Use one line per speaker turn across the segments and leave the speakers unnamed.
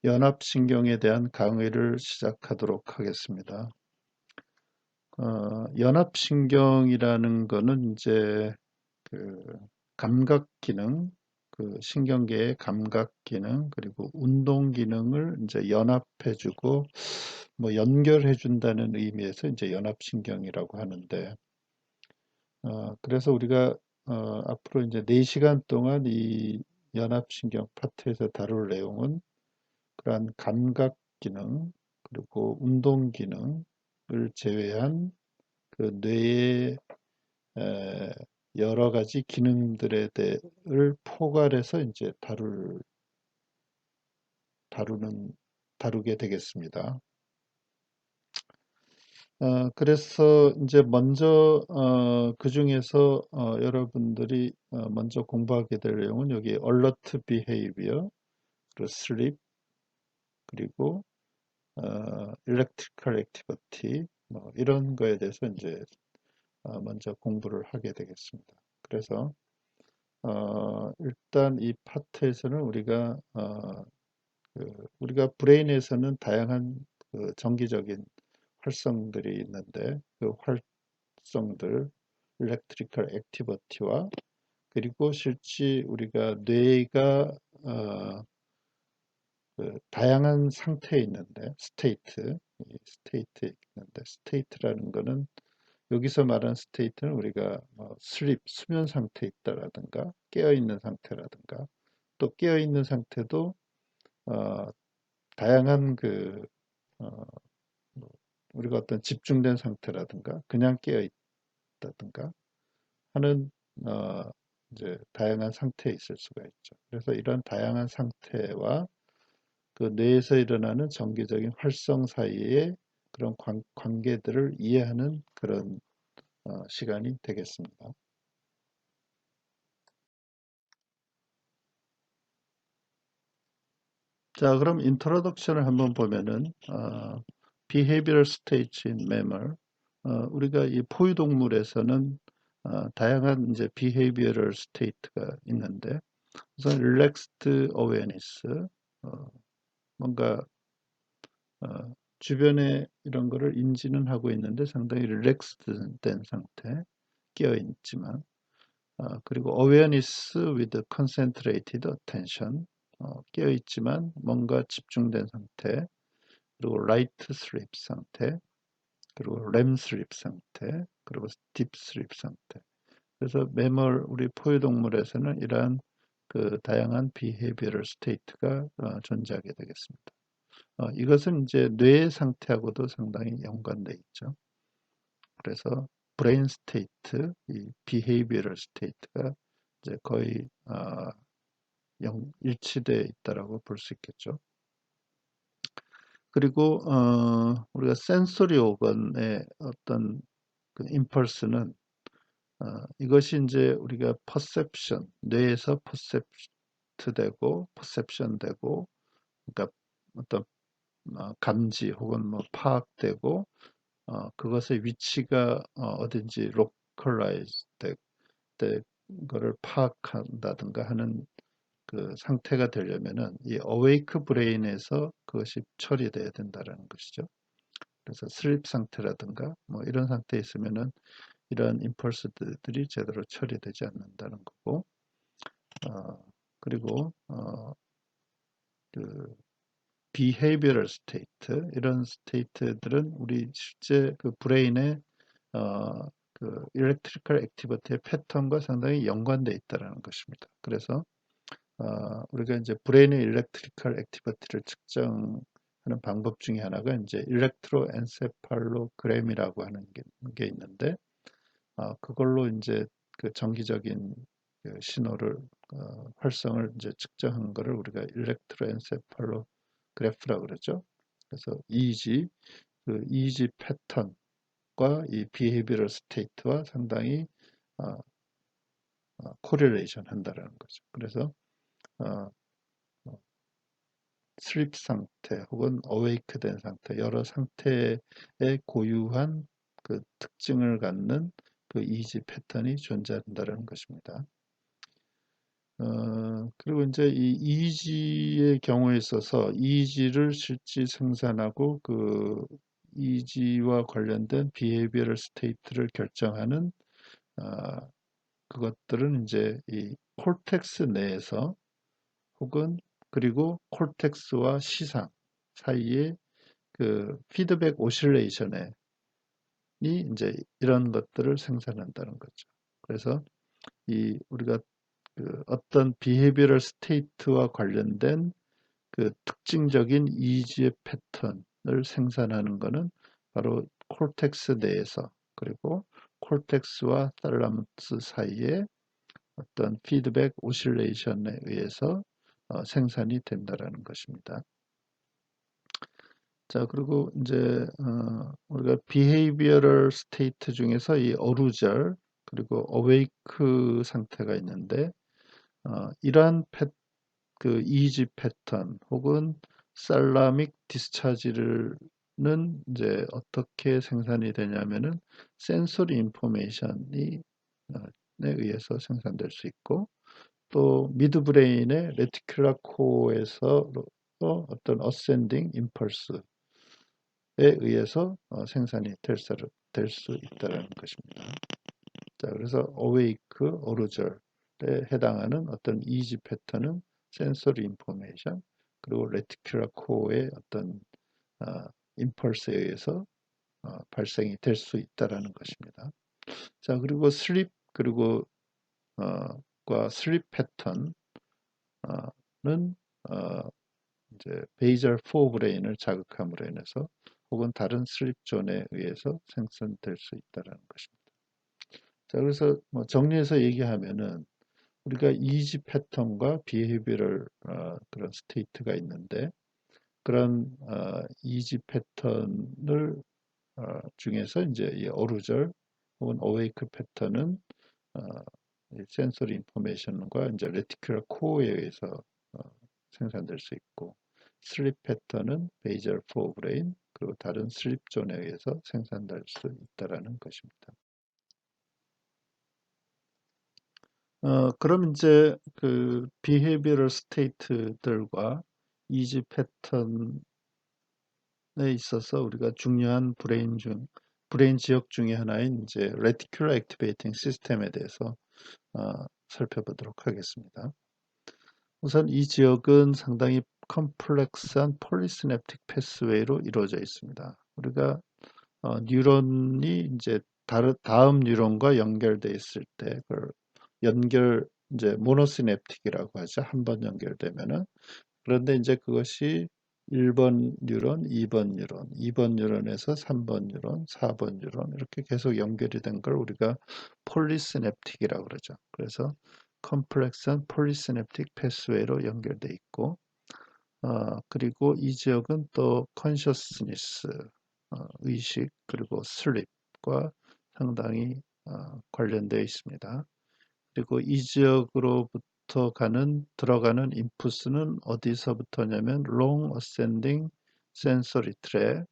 연합신경에 대한 강의를 시작하도록 하겠습니다. 연합신경이라는 거는 이제 그 감각 기능, 그 신경계의 감각 기능, 그리고 운동 기능을 이제 연합해주고 뭐 연결해준다는 의미에서 이제 연합신경이라고 하는데, 그래서 우리가 앞으로 이제 4시간 동안 이 연합신경 파트에서 다룰 내용은 그러한 감각 기능 그리고 운동 기능을 제외한 그 뇌의 여러 가지 기능들에 대해를 포괄해서 이제 다루게 되겠습니다. 그래서 이제 먼저 그 중에서 여러분들이 먼저 공부하게 될 내용은 여기 alert behavior, 그리고 sleep, 그리고 electrical activity, 뭐 이런 거에 대해서 이제 먼저 공부를 하게 되겠습니다. 그래서 일단 이 파트에서는 우리가 브레인에서는 다양한 그 정기적인 활성들이 있는데 그 활성들, electrical activity와 그리고 실제 우리가 뇌가 그 다양한 상태에 있는데 스테이트에 있는데 스테이트라는 거는 여기서 말하는 스테이트는 우리가 슬립, 수면 상태에 있다라든가 깨어있는 상태라든가 또 깨어있는 상태도 어, 다양한 어, 뭐 우리가 어떤 집중된 상태라든가 그냥 깨어있다든가 하는 어, 이제 다양한 상태에 있을 수가 있죠. 그래서 이런 다양한 상태와 그 뇌에서 일어나는 정기적인 활성 사이의 그런 관계들을 이해하는 그런 시간이 되겠습니다. 자, 그럼 인트로덕션을 한번 보면은 behavioral stage in mammal, 우리가 이 포유동물에서는 다양한 이제 behavioral state가 있는데 우선 relaxed awareness, 어, 뭔가 주변에 이런 거를 인지는 하고 있는데 상당히 relaxed 된 상태, 깨어 있지만 그리고 awareness with concentrated attention, 깨어 있지만 뭔가 집중된 상태, 그리고 light sleep 상태, 그리고 REM sleep 상태, 그리고 deep sleep 상태. 그래서 매몰 우리 포유동물에서는 이러한 그 다양한 behavioral state가 존재하게 되겠습니다. 이것은 이제 뇌 상태하고도 상당히 연관돼 있죠. 그래서 브레인 스테이트, 이 behavioral state가 이제 거의 일치되어 있다라고 볼 수 있겠죠. 그리고 우리가 센소리 오건의 어떤 그 임펄스는 이것이 이제 우리가 퍼셉션, 뇌에서 퍼셉트 되고 퍼셉션 되고 그러니까 어떤 감지 혹은 뭐 파악되고 그것의 위치가 어딘지 로컬라이즈 된 거를 파악한다든가 하는 그 상태가 되려면은 이 어웨이크 브레인에서 그것이 처리돼야 된다라는 것이죠. 그래서 슬립 상태라든가 뭐 이런 상태에 있으면은 이러한 임펄스들이 제대로 처리되지 않는다는 거고, 그리고 그 behavioral state, 이런 스테이트들은 우리 실제 그 브레인의 그 electrical activity의 패턴과 상당히 연관되어 있다는 것입니다. 그래서 우리가 이제 브레인의 electrical activity를 측정하는 방법 중에 하나가 이제 일렉트로엔세팔로그램이라고 하는 게 있는데 그걸로 이제 그 정기적인 그 신호를 활성을 이제 측정한 거를 우리가 일렉트로엔세팔로그래프라고 그러죠. 그래서 그 EEG 패턴과 이 behavioral state와 상당히 코릴레이션 한다라는 거죠. 그래서 어, 슬립 상태 혹은 어웨이크 된 상태, 여러 상태에 고유한 그 특징을 갖는 그 이지 패턴이 존재한다는 것입니다. 그리고 이제 이 EEG의 경우에 있어서 EEG를 실제 생산하고 그 EEG와 관련된 비헤이비어럴 스테이트를 결정하는 어, 그것들은 이제 이 콜텍스 내에서 혹은 그리고 콜텍스와 시상 사이에 그 피드백 오실레이션이 이제 이런 것들을 생산한다는 거죠. 그래서 이 우리가 그 어떤 비헤비어럴 스테이트와 관련된 그 특징적인 이지의 패턴을 생산하는 것은 바로 콜텍스 내에서 그리고 콜텍스와 탈라무스 사이에 어떤 피드백 오실레이션에 의해서 생산이 된다라는 것입니다. 자, 그리고 이제 우리가 behavioral state 중에서 이 어루절 그리고 awake 상태가 있는데 이러한 그 EEG 패턴 혹은 살라믹 디스차지는 이제 어떻게 생산이 되냐면은 센소리 인포메이션이 에 의해서 생산될 수 있고 또 미드브레인의 레티큘라 코어에서 어떤 어센딩 임펄스에 의해서 생산이 될 수 있다는 것입니다. 자, 그래서 어웨이크, 어루절에 해당하는 어떤 이지 패턴은 센서리 인포메이션 그리고 레티큘라 코어의 어떤 임펄스에 의해서 발생이 될 수 있다라는 것입니다. 자, 그리고 슬립 그리고 과 슬립 패턴은 이제 베이절 포브레인을 자극함으로 인해서 혹은 다른 슬립 존에 의해서 생성될 수 있다는 것입니다. 자, 그래서 뭐 정리해서 얘기하면은 우리가 이지 패턴과 비헤비럴 그런 스테이트가 있는데 그런 이지 패턴을 중에서 이제 이 어루절 혹은 어웨이크 패턴은 어, 센서리 인포메이션과 이제 레티큘러 코어에 의해서 어, 생산될 수 있고 슬립 패턴은 베이절 포브레인 그리고 다른 슬립 존에 의해서 생산될 수 있다라는 것입니다. 그럼 이제 그 비헤비어럴 스테이트들과 이지 패턴에 있어서 우리가 중요한 브레인 지역 중에 하나인 이제 레티큘러 액티베이팅 시스템에 대해서 살펴보도록 하겠습니다. 우선 이 지역은 상당히 컴플렉스한 폴리시냅틱 패스웨이로 이루어져 있습니다. 우리가 뉴런이 이제 다음 뉴런과 연결돼 있을 때 그걸 이제 모노시냅틱이라고 하죠. 한 번 연결되면은 그런데 이제 그것이 1번 뉴런, 2번 뉴런, 2번 뉴런에서 3번 뉴런, 4번 뉴런 이렇게 계속 연결이 된 걸 우리가 폴리시냅틱이라고 그러죠. 그래서 컴플렉스한 폴리시냅틱 패스웨이로 연결돼 있고 그리고 이 지역은 또 컨셔스니스, 의식 그리고 슬립과 상당히 관련되어 있습니다. 그리고 이 지역으로부터 들어가는 인풋은 어디서부터냐면 long ascending sensory tract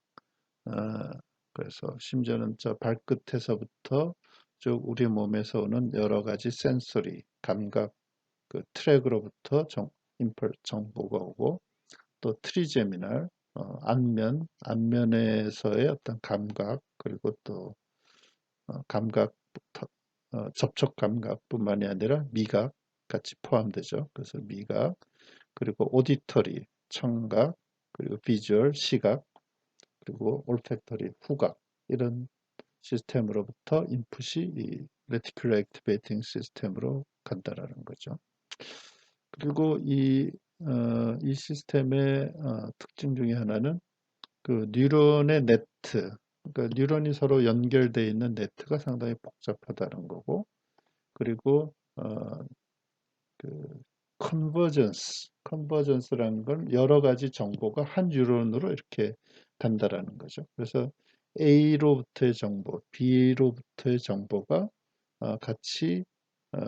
그래서 심지어는 저 발끝에서부터 쭉 우리 몸에서 오는 여러 가지 센소리 감각 그 트랙으로부터 정보가 오고 또 트리제미널 안면에서의 어떤 감각 그리고 또 감각 접촉 감각뿐만이 아니라 미각 같이 포함되죠. 그래서 미각 그리고 오디터리 청각 그리고 비주얼 시각 그리고 올팩터리 후각 이런 시스템으로부터 인풋이 이 레티큘러 액티베이팅 시스템으로 간다라는 거죠. 그리고 이 시스템의 특징 중에 하나는 그 뉴런의 네트, 그러니까 뉴런이 서로 연결되어 있는 네트가 상당히 복잡하다는 거고, 그리고 그 컨버전스라는 건 여러 가지 정보가 한 뉴런으로 이렇게 간다라는 거죠. 그래서 A로부터의 정보, B로부터의 정보가 같이 어,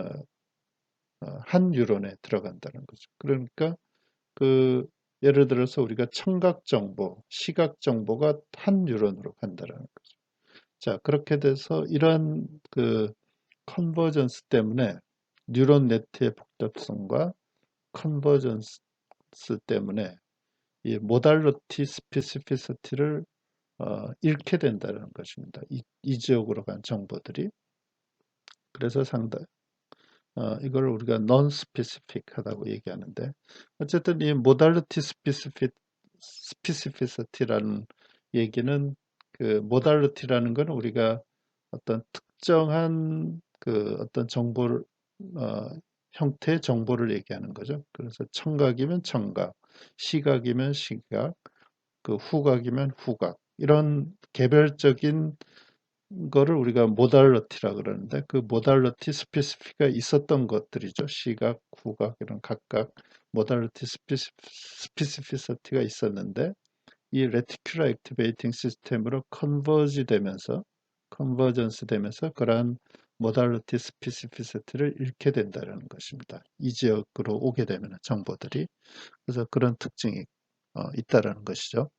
한 뉴런에 들어간다는 거죠. 그러니까 그 예를 들어서 우리가 청각 정보, 시각 정보가 한 뉴런으로 간다라는 거죠. 자, 그렇게 돼서 이런 그 컨버전스 때문에 뉴런 네트의 복잡성과 컨버전스 때문에 이 모달러티 스페시피시티를 잃게 된다는 것입니다. 이 지역으로 간 정보들이. 그래서 이걸 우리가 non-specific하다고 얘기하는데, 어쨌든 이 modality specificity라는 얘기는, 그 modality라는 건 우리가 어떤 특정한 그 어떤 정보를, 어, 형태의 정보를 얘기하는 거죠. 그래서 청각이면 청각, 시각이면 시각, 그 후각이면 후각, 이런 개별적인 거를 우리가 모달러티라 그러는데, 그 모달러티 스페시피가 있었던 것들이죠. 시각, 후각 이런 각각 모달러티 스페시피시티가 있었는데, 이 레티큘러 액티베이팅 시스템으로 컨버전스 되면서 그러한 모달러티 스페시피시티를 잃게 된다는 것입니다. 이 지역으로 오게 되면 정보들이. 그래서 그런 특징이 있다라는 것이죠.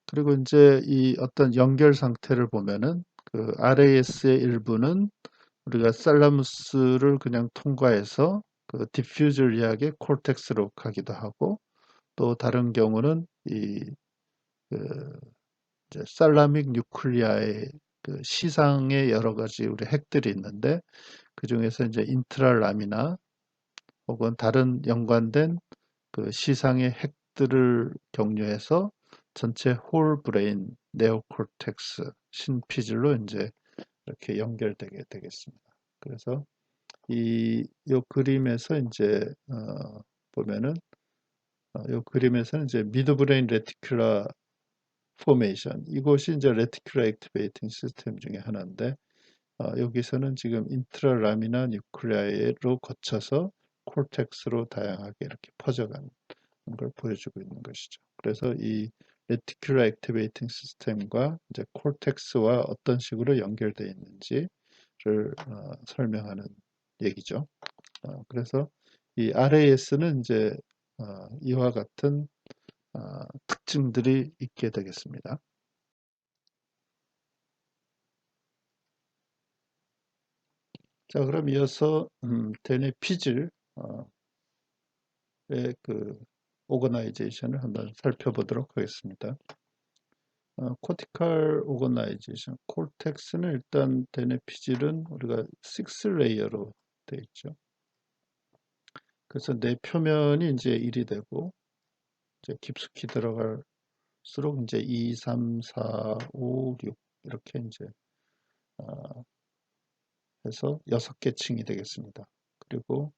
그리고 이제 이 어떤 연결 상태를 보면은, 그 RAS의 일부는 우리가 살라무스를 그냥 통과해서 그 디퓨저 리학의 콜텍스로 가기도 하고, 또 다른 경우는 그 이제 살라믹 뉴클리아의 그 시상의 여러 가지 우리 핵들이 있는데, 그 중에서 이제 인트랄라미나 혹은 다른 연관된 그 시상의 핵들을 경유해서 전체 홀 브레인 네오콜텍스 신피질로 이제 이렇게 연결되게 되겠습니다. 그래서 요 그림에서 이제 보면은, 요 그림에서는 이제 미드브레인 레티큘라 포메이션, 이것이 이제 레티큘라 액티베이팅 시스템 중에 하나인데, 여기서는 지금 인트라라미나 뉴클리아로 거쳐서 콜텍스로 다양하게 이렇게 퍼져가는 걸 보여주고 있는 것이죠. 그래서 이 레티큘러 액티베이팅 시스템과 이제 콜텍스와 어떤 식으로 연결되어 있는지를 설명하는 얘기죠. 그래서 이 RAS는 이제 이와 같은 특징들이 있게 되겠습니다. 자, 그럼 이어서 대뇌 피질의 그 오거나이제이션을 한번 살펴보도록 하겠습니다. 코티칼 오거나이제이션, 콜텍스는 일단 대뇌 피질은 우리가 6레이어로 되어 있죠. 그래서 뇌 표면이 이제 1이 되고, 이제 깊숙이 들어갈수록 이제 2, 3, 4, 5, 6 이렇게 이제 해서 6개 층이 되겠습니다. 그리고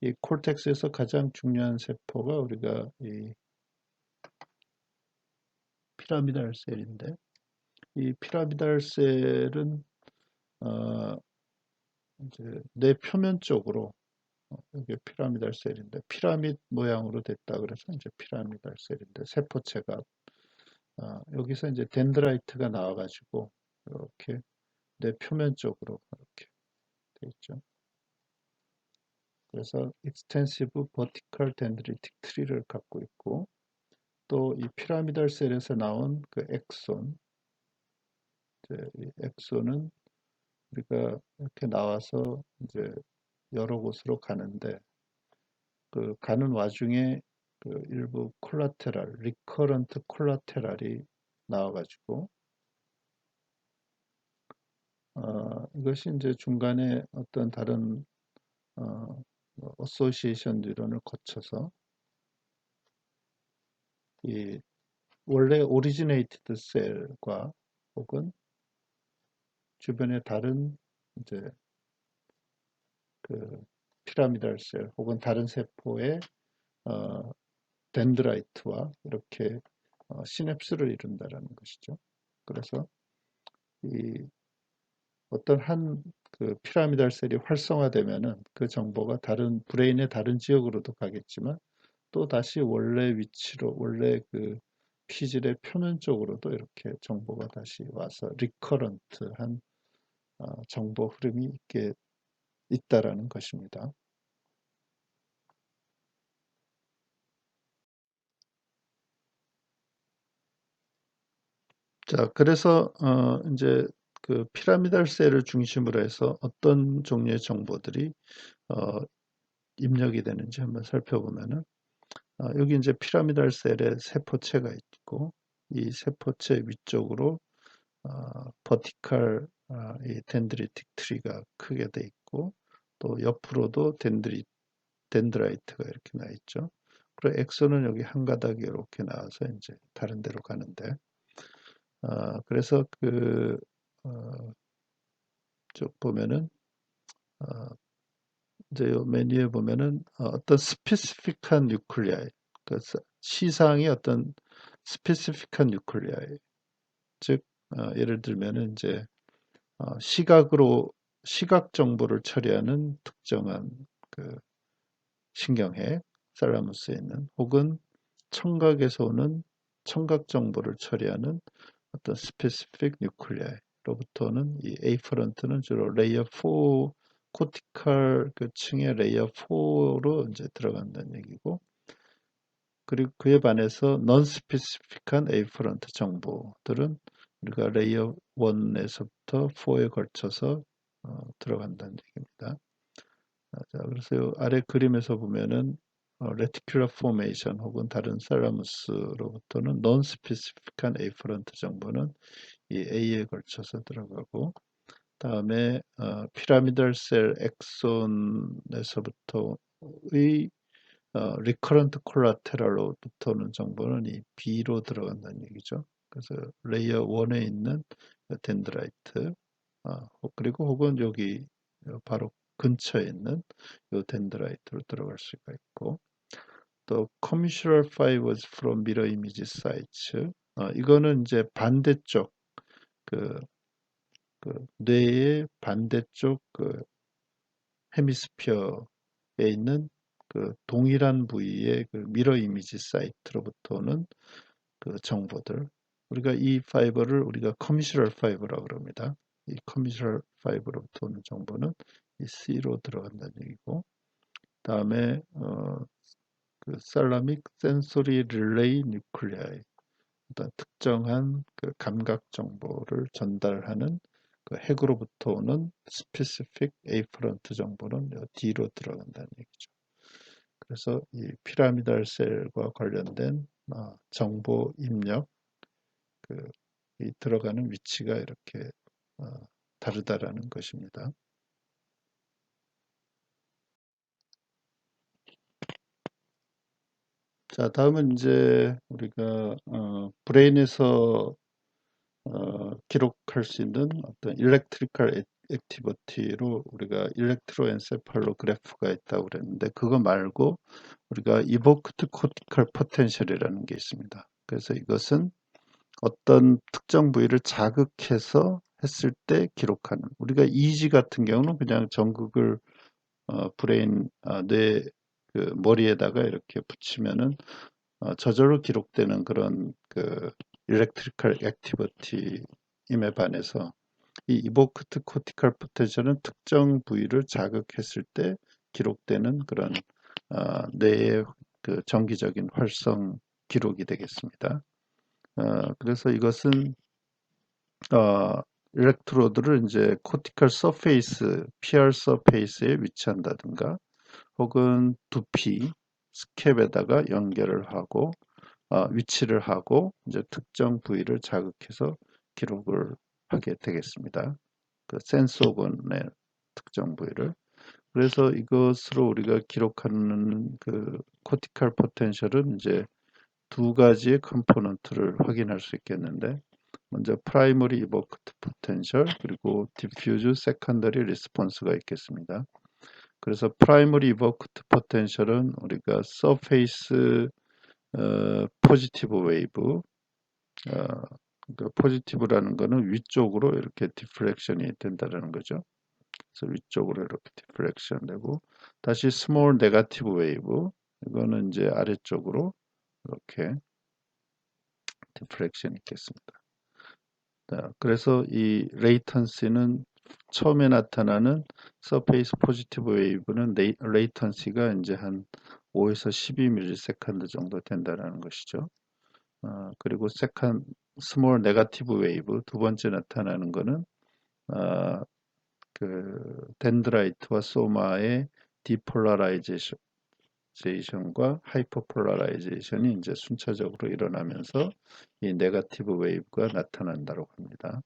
이 콜텍스에서 가장 중요한 세포가 우리가 이 피라미달 셀인데, 이 피라미달 셀은 어 이제 뇌 표면 쪽으로, 이게 피라미달 셀인데 피라밋 모양으로 됐다 그래서 이제 피라미달 셀인데, 세포체가 여기서 이제 덴드라이트가 나와가지고 이렇게 뇌 표면 쪽으로 이렇게 돼 있죠. 그래서 extensive vertical dendritic tree를 갖고 있고, 또 이 피라미달 셀에서 나온 그 엑손, 이제 이 엑손은 우리가 이렇게 나와서 이제 여러 곳으로 가는데, 그 가는 와중에 그 일부 콜라테랄, 리커런트 콜라테랄이 나와가지고, 이것이 이제 중간에 어떤 다른 어소시에이션 뉴런을 거쳐서 이 원래 오리지네이티드 셀과 혹은 주변의 다른 이제 그 피라미달 셀 혹은 다른 세포의 어, 덴드라이트와 이렇게 시냅스를 이룬다라는 것이죠. 그래서 이 어떤 한 그 피라미달 셀이 활성화되면은 그 정보가 다른 브레인의 다른 지역으로도 가겠지만, 또 다시 원래 위치로, 원래 그 피질의 표면 쪽으로도 이렇게 정보가 다시 와서 리커런트한 정보 흐름이 있게 있다라는 것입니다. 자, 그래서 이제 그 피라미달 셀을 중심으로 해서 어떤 종류의 정보들이 입력이 되는지 한번 살펴보면은 여기 이제 피라미달 셀에 세포체가 있고 이 세포체 위쪽으로 버티컬 이 덴드리틱 트리가 크게 돼 있고 또 옆으로도 덴드라이트가 이렇게 나 있죠. 그리고 엑소는 여기 한 가닥이 이렇게 나와서 이제 다른 데로 가는데 그래서 어, 쭉 보면은 어, 이제 요 메뉴에 보면은 어떤 스페시픽한 뉴클리아이 그 시상이 어떤 스페시픽한 뉴클리아이 즉 예를 들면은 이제 시각으로 시각 정보를 처리하는 특정한 그 신경핵 살라무스에 있는 혹은 청각에서 오는 청각 정보를 처리하는 어떤 스페시픽 뉴클리아로부터는 이 에이퍼런트는 주로 레이어 4 코티칼 그 층의 레이어 4로 이제 들어간다는 얘기고 그리고 그에 반해서 non 스페시픽한 에이퍼런트 정보들은 우리가 레이어 1에서부터 4에 걸쳐서 들어간다는 얘기입니다. 자, 그래서 요 아래 그림에서 보면은 레티큘러 포메이션 혹은 다른 살라무스로부터는 non 스페시픽한 에이퍼런트 정보는 이 A에 걸쳐서 들어가고 다음에 피라미달 셀 엑손에서부터의 리커런트 콜라테랄로부터 오는 정보는 이 B로 들어간다는 얘기죠. 그래서 레이어 1에 있는 덴드라이트 그리고 혹은 여기 바로 근처에 있는 요 덴드라이트로 들어갈 수가 있고 또 commissural fibers from mirror image sites 이거는 이제 반대쪽 그, 그 뇌의 반대쪽 그 헤미스피어에 있는 그 동일한 부위의 그 미러 이미지 사이트로부터는 그 정보들 우리가 이 파이버를 우리가 커미슈럴 파이버라고 그럽니다. 이 커미슈럴 파이버로부터 오는 정보는 이 C로 들어간다는 얘기고 다음에 그 살라믹 센소리 릴레이 뉴클리아이 어떤 특정한 그 감각 정보를 전달하는 그 핵으로부터 오는 스페시픽 에이퍼런트 정보는 D로 들어간다는 얘기죠. 그래서 이 피라미달 셀과 관련된 정보 입력 이 들어가는 위치가 이렇게 어, 다르다라는 것입니다. 자, 다음은 이제 우리가 브레인에서 기록할 수 있는 어떤 일렉트리컬 액티비티로 우리가 일렉트로엔세팔로그래프가 있다고 그랬는데 그거 말고 우리가 이보크트 코티컬 포텐셜이라는 게 있습니다. 그래서 이것은 어떤 특정 부위를 자극해서 했을 때 기록하는 우리가 EEG 같은 경우는 그냥 전극을 브레인 뇌 그 머리에다가 이렇게 붙이면은 저절로 기록되는 그런 그 일렉트리컬 액티비티임에 반해서 이 이보크트 코티컬 포텐셜은 특정 부위를 자극했을 때 기록되는 그런 뇌의 그 정기적인 활성 기록이 되겠습니다. 그래서 이것은 일렉트로드를 이제 코티컬 서페이스, PR 서페이스에 위치한다든가 혹은 두피, 스캡에다가 연결을 하고 위치를 하고 이제 특정 부위를 자극해서 기록을 하게 되겠습니다. 그 센스 오건의 특정 부위를. 그래서 이것으로 우리가 기록하는 그 코티컬 포텐셜은 이제 두 가지의 컴포넌트를 확인할 수 있겠는데 먼저 프라이머리 이버크트 포텐셜 그리고 디퓨즈 세컨더리 리스폰스가 있겠습니다. 그래서 프라이머리 이버크트 포텐셜은 우리가 서페이스 포지티브 웨이브 그러니까 포지티브라는 거는 위쪽으로 이렇게 디플렉션이 된다는 거죠. 그래서 위쪽으로 이렇게 디플렉션 되고 다시 스몰 네거티브 웨이브 이거는 이제 아래쪽으로 이렇게 디플렉션이 있겠습니다. 그래서 이 레이턴시는 처음에 나타나는 서페이스 포지티브 웨이브는 레이턴시가 이제 한 5에서 12ms 정도 된다는 것이죠. 그리고 세컨 스몰 네거티브 웨이브 두 번째 나타나는 거는 어, 그 덴드라이트와 소마의 디폴라라이제이션과 하이퍼폴라라이제이션이 이제 순차적으로 일어나면서 이 네거티브 웨이브가 나타난다고 합니다.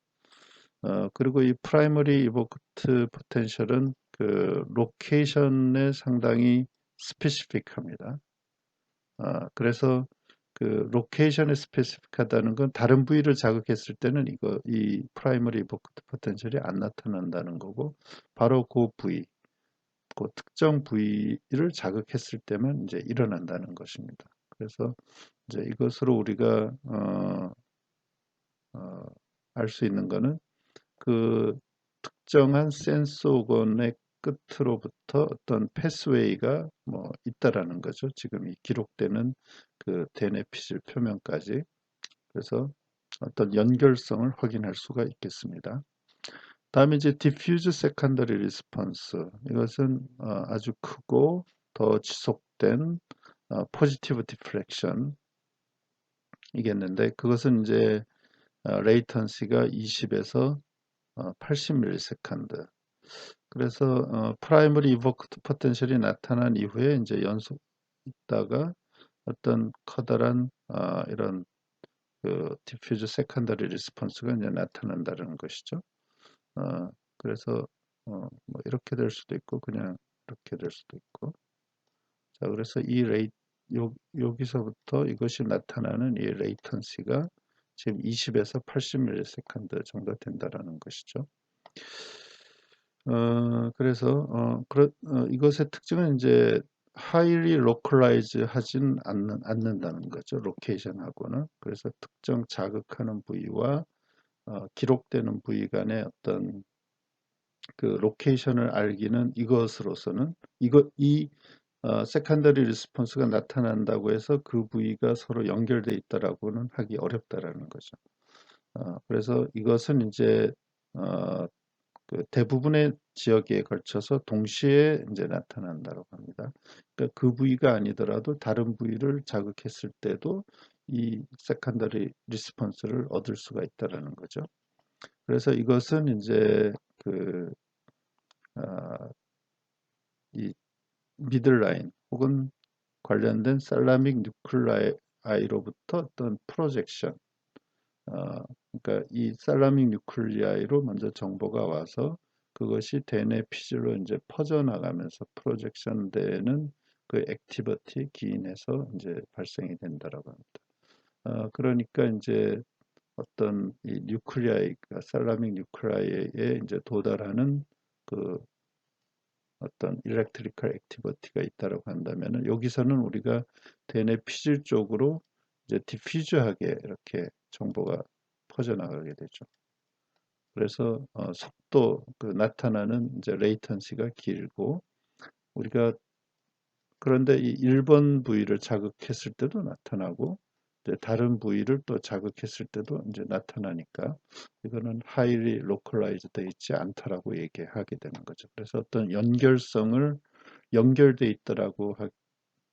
그리고 이 프라이머리 이보크트 포텐셜은 그 로케이션에 상당히 스페시픽합니다. 그래서 그 로케이션에 스페시픽하다는 건 다른 부위를 자극했을 때는 이 프라이머리 이보크트 포텐셜이 안 나타난다는 거고, 바로 그 부위, 그 특정 부위를 자극했을 때만 이제 일어난다는 것입니다. 그래서 이제 이것으로 우리가 알 수 있는 거는 그 특정한 센서 오건의 끝으로부터 어떤 패스웨이가 뭐 있다라는 거죠. 지금 이 기록되는 그 대뇌피질 표면까지. 그래서 어떤 연결성을 확인할 수가 있겠습니다. 다음에 이제 diffuse secondary response. 이것은 아주 크고 더 지속된 positive deflection 이겠는데, 그것은 이제 레이턴시가 20에서 80ms. 그래서 프라이머리 이버크트 포텐셜이 나타난 이후에 이제 연속 있다가 어떤 커다란 이런 그 디퓨즈 세컨더리 리스폰스가 이제 나타난다는 것이죠. 그래서 뭐 이렇게 될 수도 있고 그냥 이렇게 될 수도 있고. 자, 그래서 여기서부터 이것이 나타나는 이 레이턴시가 지금 20에서 80ms 정도 된다라는 것이죠. 이것의 특징은 이제 highly localize 하진 않는다는 거죠. 로케이션하고는. 그래서 특정 자극하는 부위와 기록되는 부위 간의 어떤 그 로케이션을 알기는 이것으로서는 이 세컨더리 리스폰스가 나타난다고 해서 그 부위가 서로 연결돼 있다라고는 하기 어렵다라는 거죠. 그래서 이것은 이제 어, 그 대부분의 지역에 걸쳐서 동시에 이제 나타난다고 합니다. 그러니까 그 부위가 아니더라도 다른 부위를 자극했을 때도 이 세컨더리 리스폰스를 얻을 수가 있다라는 거죠. 그래서 이것은 이제 그 이 미들라인 혹은 관련된 살라믹 뉴클라이로부터 어떤 프로젝션, 그러니까 이 살라믹 뉴클리아이로 먼저 정보가 와서 그것이 대뇌 피질로 이제 퍼져나가면서 프로젝션 되는 그 액티비티 기인에서 이제 발생이 된다라고 합니다. 그러니까 이제 어떤 이 뉴클리아이가 살라믹 뉴클리아이에 이제 도달하는 그 어떤 일렉트리컬 액티비티가 있다라고 한다면은, 여기서는 우리가 대뇌 피질 쪽으로 이제 디퓨즈하게 이렇게 정보가 퍼져나가게 되죠. 그래서 속도 그 나타나는 이제 레이턴시가 길고, 우리가 그런데 이 1번 부위를 자극했을 때도 나타나고 이제 다른 부위를 또 자극했을 때도 이제 나타나니까 이거는 highly localized 돼 있지 않다라고 얘기하게 되는 거죠. 그래서 어떤 연결돼 있더라고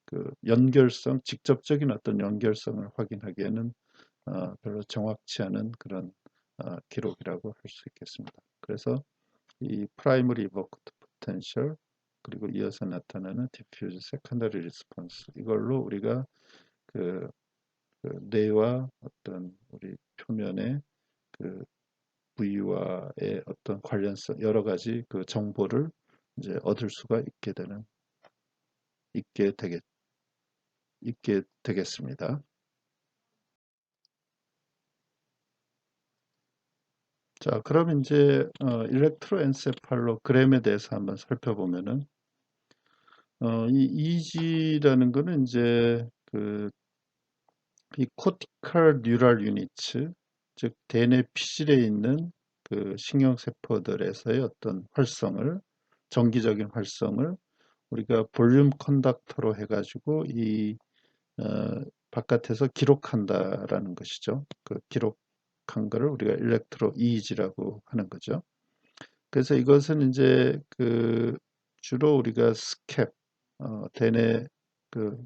그 연결성, 직접적인 어떤 연결성을 확인하기에는 별로 정확치 않은 그런 기록이라고 할 수 있겠습니다. 그래서 이 프라이머리 이버크트 포텐셜, 그리고 이어서 나타나는 디퓨즈 세컨더리 리스폰스, 이걸로 우리가 그, 그 뇌와 어떤 우리 표면의 그 부위와의 어떤 관련성, 여러 가지 그 정보를 이제 얻을 수가 있게 되겠 있게 되겠습니다. 자, 그럼 이제 일렉트로엔세팔로그램에 대해서 한번 살펴보면은, 이 EEG라는 거는 이제 그 이 코티컬 뉴럴 유니츠, 즉 대뇌 피질에 있는 그 신경세포들에서의 어떤 활성을, 정기적인 활성을 우리가 볼륨 컨덕터로 해가지고 이 바깥에서 기록한다라는 것이죠. 그 기록한 거를 우리가 일렉트로 EEG라고 하는 거죠. 그래서 이것은 이제 그 주로 우리가 스캡, 대뇌 그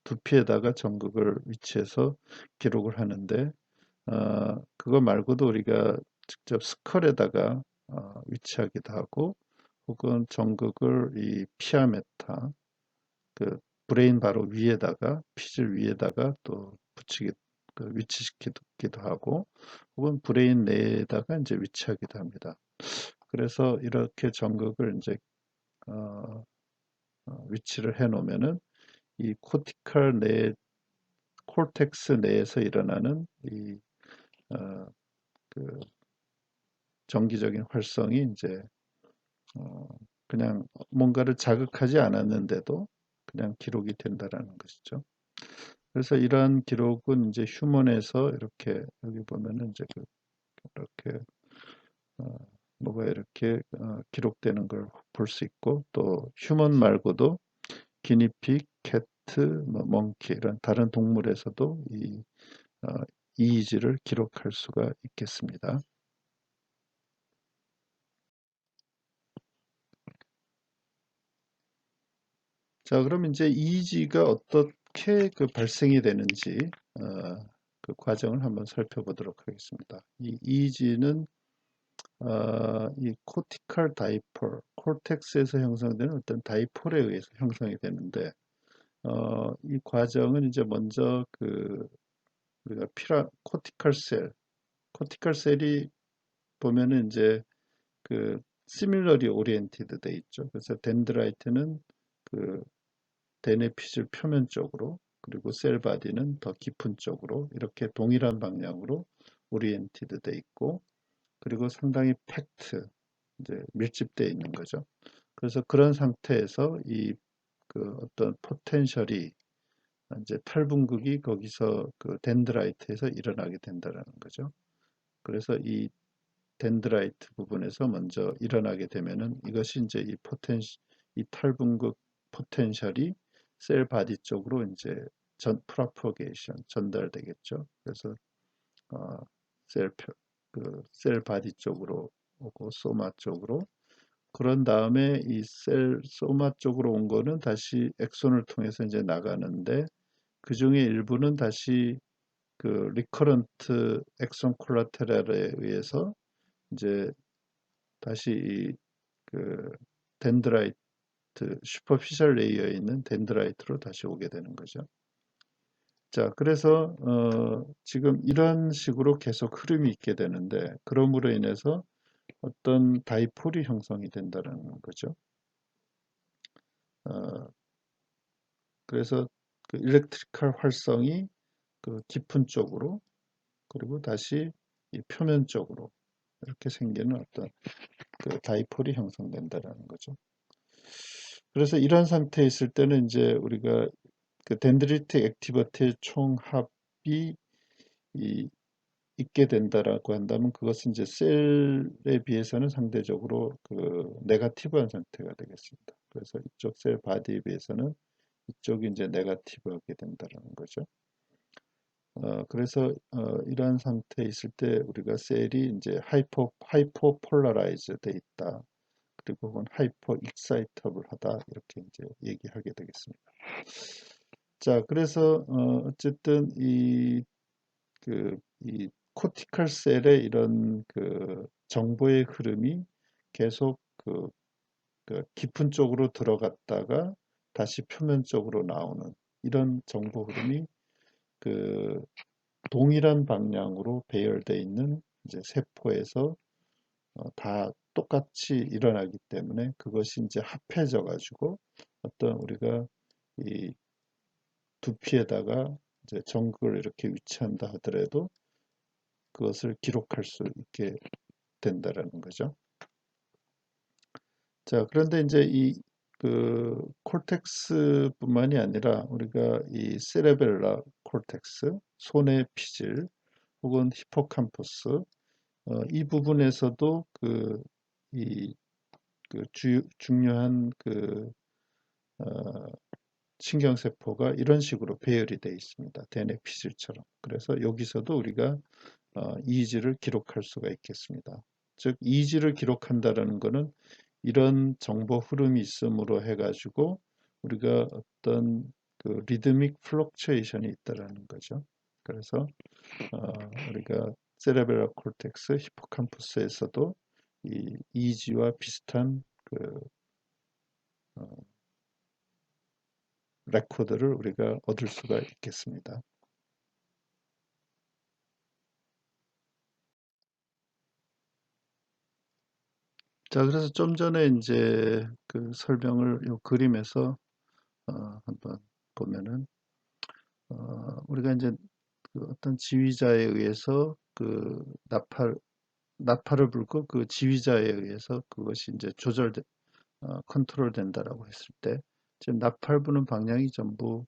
두피에다가 전극을 위치해서 기록을 하는데, 그거 말고도 우리가 직접 스컬에다가 위치하기도 하고, 혹은 전극을 이 피아메타, 그 브레인 바로 위에다가, 피질 위에다가 또 붙이기, 위치시키기도 하고, 혹은 브레인 내에다가 이제 위치하기도 합니다. 그래서 이렇게 전극을 이제 위치를 해 놓으면은 이 코티칼 내, 콜텍스 내에서 일어나는 이 어, 그 정기적인 활성이 이제 어, 그냥 뭔가를 자극하지 않았는데도 그냥 기록이 된다라는 것이죠. 그래서 이러한 기록은 이제 휴먼에서 이렇게 여기 보면은 이제 이렇게 어, 뭐가 이렇게 기록되는 걸 볼 수 있고, 또 휴먼 말고도 기니픽, 캣트, 뭐 멍키 이런 다른 동물에서도 이 어, 이의지를 기록할 수가 있겠습니다. 자, 그럼 이제 이의지가 어떻게 발생이 되는지 그 과정을 한번 살펴보도록 하겠습니다. 이 이의지는 이 코티칼 다이폴, 콜텍스에서 형성되는 어떤 다이폴에 의해서 형성이 되는데, 이 과정은 이제 먼저 우리가 코티칼 셀, 코티칼 셀이 보면은 이제 similarly oriented 돼 있죠. 그래서 덴드라이트는 그 대뇌피질 표면 쪽으로, 그리고 셀 바디는 더 깊은 쪽으로 이렇게 동일한 방향으로 오리엔티드 돼 있고, 그리고 상당히 팩트, 이제 밀집되어 있는 거죠. 그래서 그런 상태에서 어떤 포텐셜이 이제 탈분극이 거기서 덴드라이트에서 일어나게 된다는 거죠. 그래서 이 덴드라이트 부분에서 먼저 일어나게 되면은 이것이 이제 이 탈분극 포텐셜이 셀 바디 쪽으로 이제 프로퍼게이션 전달되겠죠. 그래서 어, 셀 셀 바디 쪽으로 오고 소마 쪽으로, 그런 다음에 이 소마 쪽으로 온 거는 다시 엑손을 통해서 이제 나가는데, 그 중에 일부는 다시 리커런트 엑손 콜라테랄에 의해서 이제 다시 그 덴드라이트, 슈퍼피셜 레이어에 있는 덴드라이트로 다시 오게 되는 거죠. 자, 그래서 지금 이런 식으로 계속 흐름이 있게 되는데, 그럼으로 인해서 어떤 다이폴이 형성이 된다는 거죠. 어, 그래서 일렉트리컬 활성이 깊은 쪽으로, 그리고 다시 이 표면 쪽으로 이렇게 생기는 어떤 다이폴이 형성된다는 거죠. 그래서 이런 상태에 있을 때는 이제 우리가 덴드리틱 액티비티의 총합이 있게 된다라고 한다면, 그것은 이제 셀에 비해서는 상대적으로 네거티브한 상태가 되겠습니다. 그래서 이쪽 셀 바디에 비해서는 이쪽이 이제 네거티브하게 된다라는 거죠. 그래서 이러한 상태에 있을 때 우리가 셀이 이제 하이퍼 폴라라이즈 돼 있다, 그리고 혹은 하이퍼 익사이터블 하다, 이렇게 이제 얘기하게 되겠습니다. 자, 그래서 어쨌든 이 코티칼 셀의 이런 정보의 흐름이 계속 깊은 쪽으로 들어갔다가 다시 표면 쪽으로 나오는 이런 정보 흐름이 그 동일한 방향으로 배열되어 있는 이제 세포에서 다 똑같이 일어나기 때문에, 그것이 이제 합해져 가지고 어떤 우리가 이 두피에다가 이제 전극을 이렇게 위치한다 하더라도 그것을 기록할 수 있게 된다라는 거죠. 자, 그런데 이제 콜텍스뿐만이 아니라 우리가 이 세레벨라 콜텍스, 손의 피질, 혹은 히포캄퍼스, 이 부분에서도 이 중요한 어, 신경세포가 이런 식으로 배열이 되어 있습니다. 대뇌 피질처럼. 그래서 여기서도 우리가 이의지를 기록할 수가 있겠습니다. 즉, 이의지를 기록한다라는 것은 이런 정보 흐름이 있음으로 해가지고 우리가 어떤 리드믹 플럭추에이션이 있다라는 거죠. 그래서 우리가 세레벨랄 콜텍스, 히포캄퍼스에서도 이 EEG와 비슷한 그 레코드를 우리가 얻을 수가 있겠습니다. 자, 그래서 좀 전에 이제 그 설명을 요 그림에서 한번 보면은 우리가 이제 그 어떤 지휘자에 의해서 그 나팔을 불고 그 지휘자에 의해서 그것이 이제 컨트롤 된다라고 했을 때 지금 나팔 부는 방향이 전부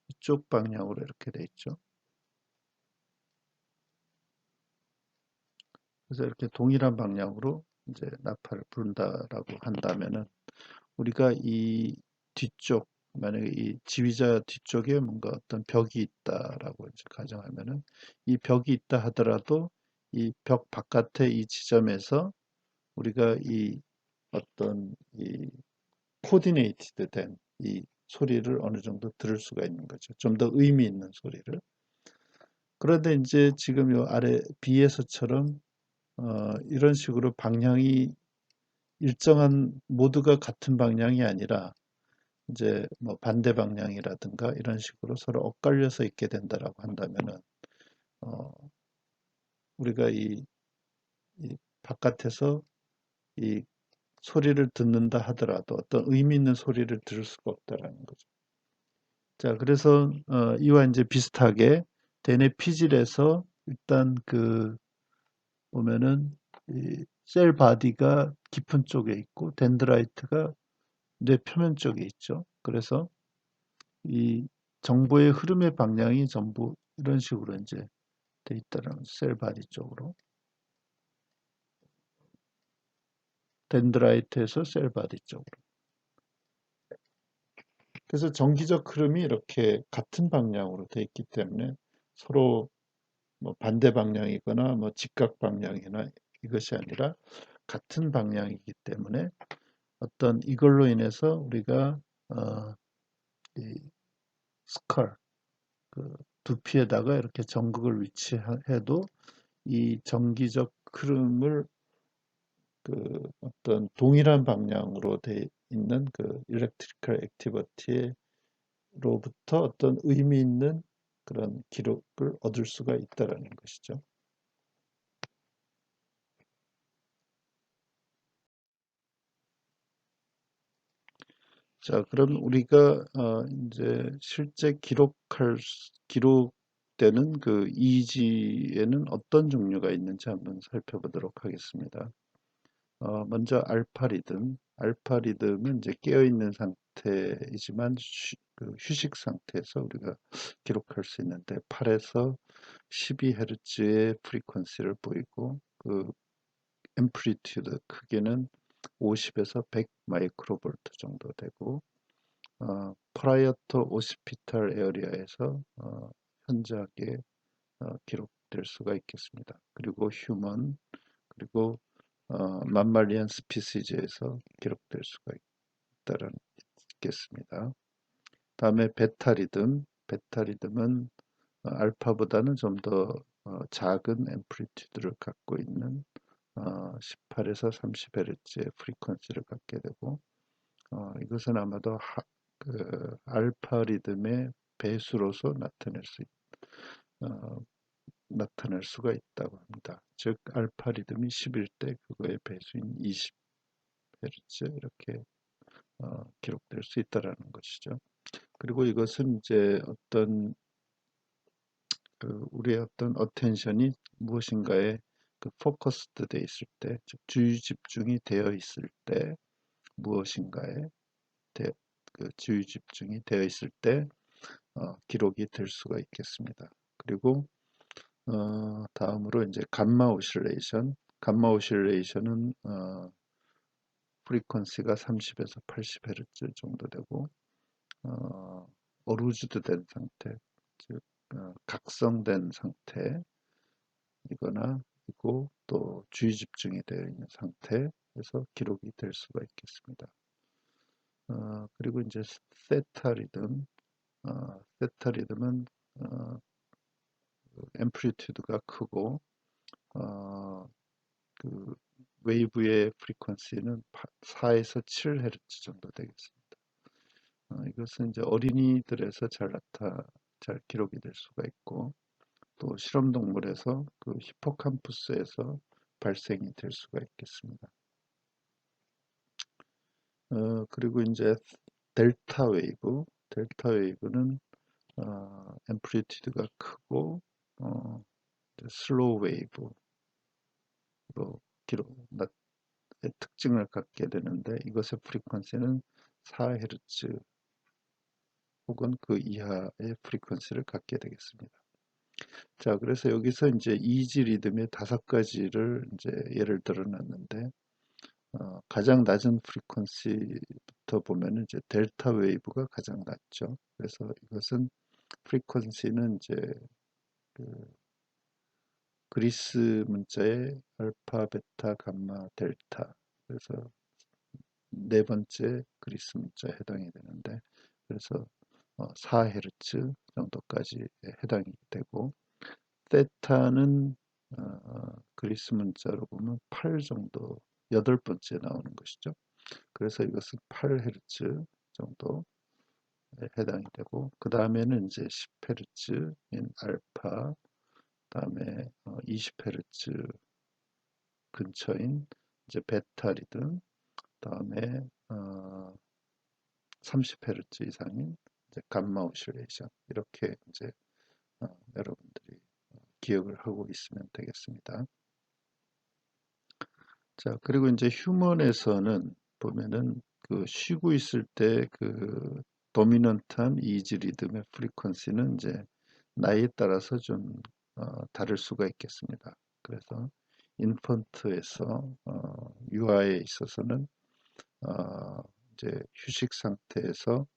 이쪽 방향으로 이렇게 돼 있죠. 그래서 이렇게 동일한 방향으로 이제 나팔을 부른다라고 한다면은 우리가 이 뒤쪽 만약에 이 지휘자 뒤쪽에 뭔가 어떤 벽이 있다라고 이제 가정하면은 이 벽이 있다 하더라도 이 벽 바깥의 이 지점에서 우리가 이 어떤 이 코디네이티드 된 이 소리를 어느 정도 들을 수가 있는 거죠. 좀 더 의미 있는 소리를. 그런데 이제 지금 요 아래 B에서처럼 이런 식으로 방향이 일정한 모두가 같은 방향이 아니라 이제 뭐 반대 방향이라든가 이런 식으로 서로 엇갈려서 있게 된다라고 한다면은 어, 우리가 이 바깥에서 이 소리를 듣는다 하더라도 어떤 의미 있는 소리를 들을 수가 없다라는 거죠. 자, 그래서 이와 이제 비슷하게 대뇌 피질에서 일단 그 보면은 이셀 바디가 깊은 쪽에 있고 덴드라이트가 뇌 표면 쪽에 있죠. 그래서 이 정보의 흐름의 방향이 전부 이런 식으로 이제 돼 있다는 셀 바디 쪽으로 덴드라이트에서 셀 바디 쪽으로. 그래서 정기적 흐름이 이렇게 같은 방향으로 돼 있기 때문에 서로 뭐 반대 방향이거나 뭐 직각 방향이나 이것이 아니라 같은 방향이기 때문에 어떤 이걸로 인해서 우리가 이 스컬 그 두피에다가 이렇게 전극을 위치해도 이 정기적 흐름을 그 어떤 동일한 방향으로 돼 있는 그 일렉트리컬 액티비티로부터 어떤 의미 있는 그런 기록을 얻을 수가 있다라는 것이죠. 자, 그럼 우리가 이제 실제 기록되는 그 EEG에는 어떤 종류가 있는지 한번 살펴보도록 하겠습니다. 먼저 알파 리듬. 알파 리듬은 이제 깨어 있는 상태이지만 그 휴식 상태에서 우리가 기록할 수 있는데 8에서 12Hz의 프리퀀시를 보이고 그 앰플리튜드 크기는 50에서 100 마이크로볼트 정도 되고 프라이어터 오시피탈 에어리아에서 현저하게 기록될 수가 있겠습니다. 그리고 휴먼 그리고 맘말리안 스피시즈에서 기록될 수가 있다는 있겠습니다. 다음에 베타 리듬은 알파보다는 좀 더 작은 앰플리튜드를 갖고 있는 18에서 30Hz의 프리퀀시를 갖게 되고 이것은 아마도 그 알파 리듬의 배수로서 어, 나타낼 수가 있다고 합니다. 즉 알파 리듬이 10일 때 그거의 배수인 20Hz 이렇게 기록될 수 있다라는 것이죠. 그리고 이것은 이제 어떤 그 우리의 어떤 어텐션이 무엇인가에 그 포커스드 돼 있을 때, 즉 주의 집중이 되어 있을 때 무엇인가에 그 주의 집중이 되어 있을 때 기록이 될 수가 있겠습니다. 그리고 다음으로 이제 감마 오실레이션은 프리퀀시가 30에서 80Hz 정도 되고 어루즈드 된 상태, 즉 각성된 상태이거나 이고 또 주의 집중이 되어 있는 상태에서 기록이 될 수가 있겠습니다. 그리고 이제 세타 리듬, 세타 리듬은 앰플리튜드가 크고 그 웨이브의 프리퀀시는 4에서 7Hz 정도 되겠습니다. 이것은 이제 어린이들에서 잘 기록이 될 수가 있고, 또 실험 동물에서 그 히포캄푸스에서 발생이 될 수가 있겠습니다. 그리고 이제 델타 웨이브는 앰플리튜드가 크고 슬로우 웨이브로 기록 특징을 갖게 되는데, 이것의 프리퀀시는 4Hz 혹은 그 이하의 프리퀀시를 갖게 되겠습니다. 자, 그래서 여기서 이제 이지 리듬의 5가지를 이제 예를 들어 놨는데, 가장 낮은 프리퀀시부터 보면은 이제 델타 웨이브가 가장 낮죠. 그래서 이것은 프리퀀시는 이제 그 그리스 문자의 알파, 베타, 감마, 델타. 그래서 네 번째 그리스 문자에 해당이 되는데, 그래서 4Hz 정도까지 해당이 되고, 세타는 그리스 문자로 보면 8 정도, 8번째 나오는 것이죠. 그래서 이것은 8Hz 정도에 해당이 되고, 그 다음에는 이제 10Hz인 알파, 다음에 20Hz 근처인 이제 베타 리듬, 다음에 30Hz 이상인 이제 감마 오실레이션, 이렇게 이제 여러분들이 기억을 하고 있으면 되겠습니다. 자, 그리고 이제 휴먼에서는 보면은 그 쉬고 있을 때 그 도미넌트한 이지 리듬의 프리퀀시는 이제 나이에 따라서 좀 다를 수가 있겠습니다. 그래서 인펀트에서 유아에 있어서는 이제 휴식 상태에서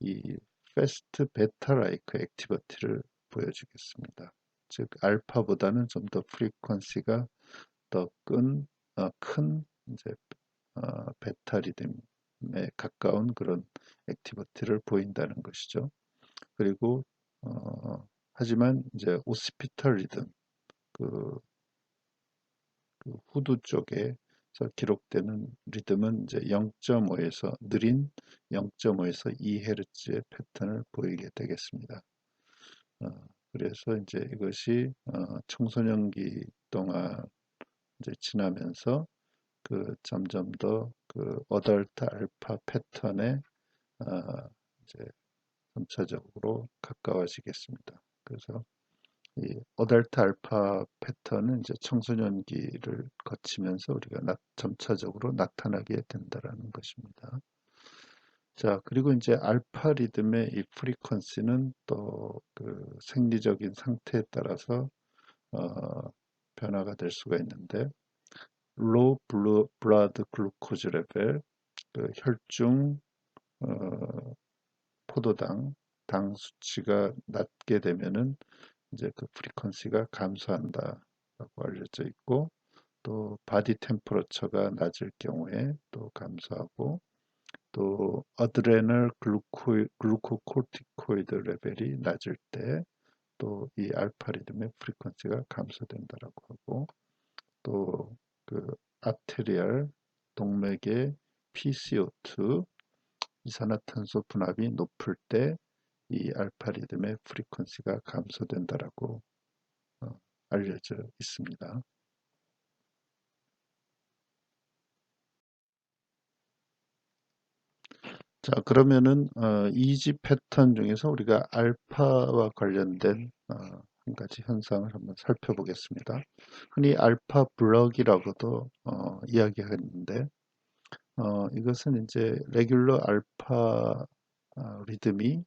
이 패스트 베타 라이크 액티비티를 보여주겠습니다. 즉 알파보다는 좀 더 프리퀀시가 더 큰 이제 베타 리듬에 가까운 그런 액티비티를 보인다는 것이죠. 그리고 하지만 이제 오시피탈 리듬, 그, 그 후두 쪽에서 기록되는 리듬은 이제 0.5에서 느린 0.5에서 2Hz의 패턴을 보이게 되겠습니다. 그래서 이제 이것이 청소년기 동안 이제 지나면서 그 점점 더 그 어덜트 알파 패턴에 이제 점차적으로 가까워지겠습니다. 그래서 이 어덜트 알파 패턴은 이제 청소년기를 거치면서 우리가 점차적으로 나타나게 된다라는 것입니다. 자, 그리고 이제 알파 리듬의 이 프리퀀시는 또 그 생리적인 상태에 따라서 변화가 될 수가 있는데, low blood glucose level, 그 혈중 포도당 당 수치가 낮게 되면은 이제 그 프리퀀시가 감소한다라고 알려져 있고, 또 바디 템퍼러처가 낮을 경우에 또 감소하고, 또 어드레널 글루코코르티코이드 레벨이 낮을 때 또 이 알파 리듬의 프리퀀시가 감소된다라고 하고, 또 그 아테리얼 동맥의 PCO2 이산화탄소 분압이 높을 때 이 알파 리듬의 프리퀀시가 감소된다라고 알려져 있습니다. 자, 그러면은 이지 패턴 중에서 우리가 알파와 관련된 한 가지 현상을 한번 살펴보겠습니다. 흔히 알파 블럭이라고도 이야기하는데, 이것은 이제 레귤러 알파 리듬이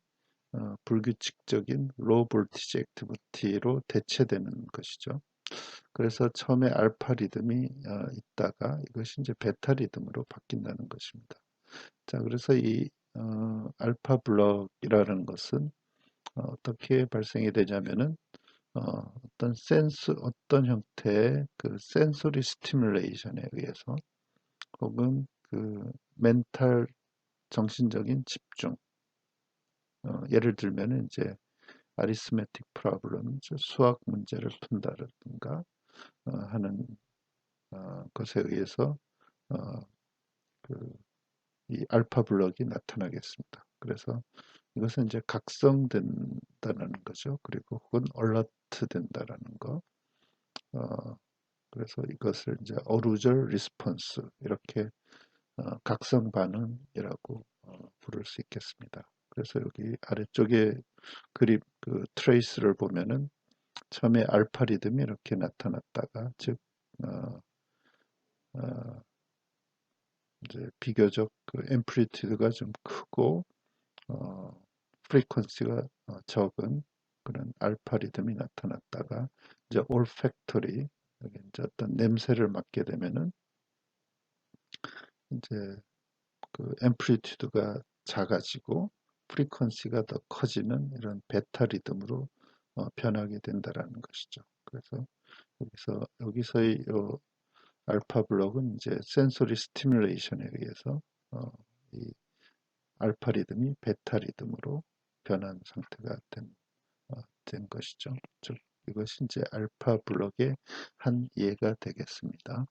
불규칙적인 로우 볼티지 액티비티로 대체되는 것이죠. 그래서 처음에 알파 리듬이 있다가 이것이 이제 베타 리듬으로 바뀐다는 것입니다. 자, 그래서 이 알파 블럭이라는 것은 어떻게 발생이 되냐면은 어떤 형태의 그 센소리 스티뮬레이션에 의해서, 혹은 그 멘탈 정신적인 집중, 예를 들면은 이제 아리스메틱 프로블럼, 수학 문제를 푼다든가, 하는 것에 의해서 그 이 알파 블럭이 나타나겠습니다. 그래서 이것은 이제 각성된다는 거죠. 그리고 혹은 얼러트 된다라는 거. 그래서 이것을 이제 어루절 리스폰스 이렇게 각성 반응이라고 부를 수 있겠습니다. 그래서 여기 아래쪽에 그립 그 트레이스를 보면은 처음에 알파 리듬이 이렇게 나타났다가 즉 어, 어, 이제 비교적 그 앰플리튜드가 좀 크고 프리퀀시가 적은 그런 알파 리듬이 나타났다가 이제 올팩토리 여기 이제 어떤 냄새를 맡게 되면은 이제 그 앰플리튜드가 작아지고 프리퀀시가 더 커지는 이런 베타 리듬으로 변하게 된다라는 것이죠. 그래서 여기서의 알파 블록은 이제 센소리 스티뮬레이션에 의해서 어, 이 알파 리듬이 베타 리듬으로 변한 상태가 된 것이죠. 즉 이것이 이제 알파 블록의 한 예가 되겠습니다.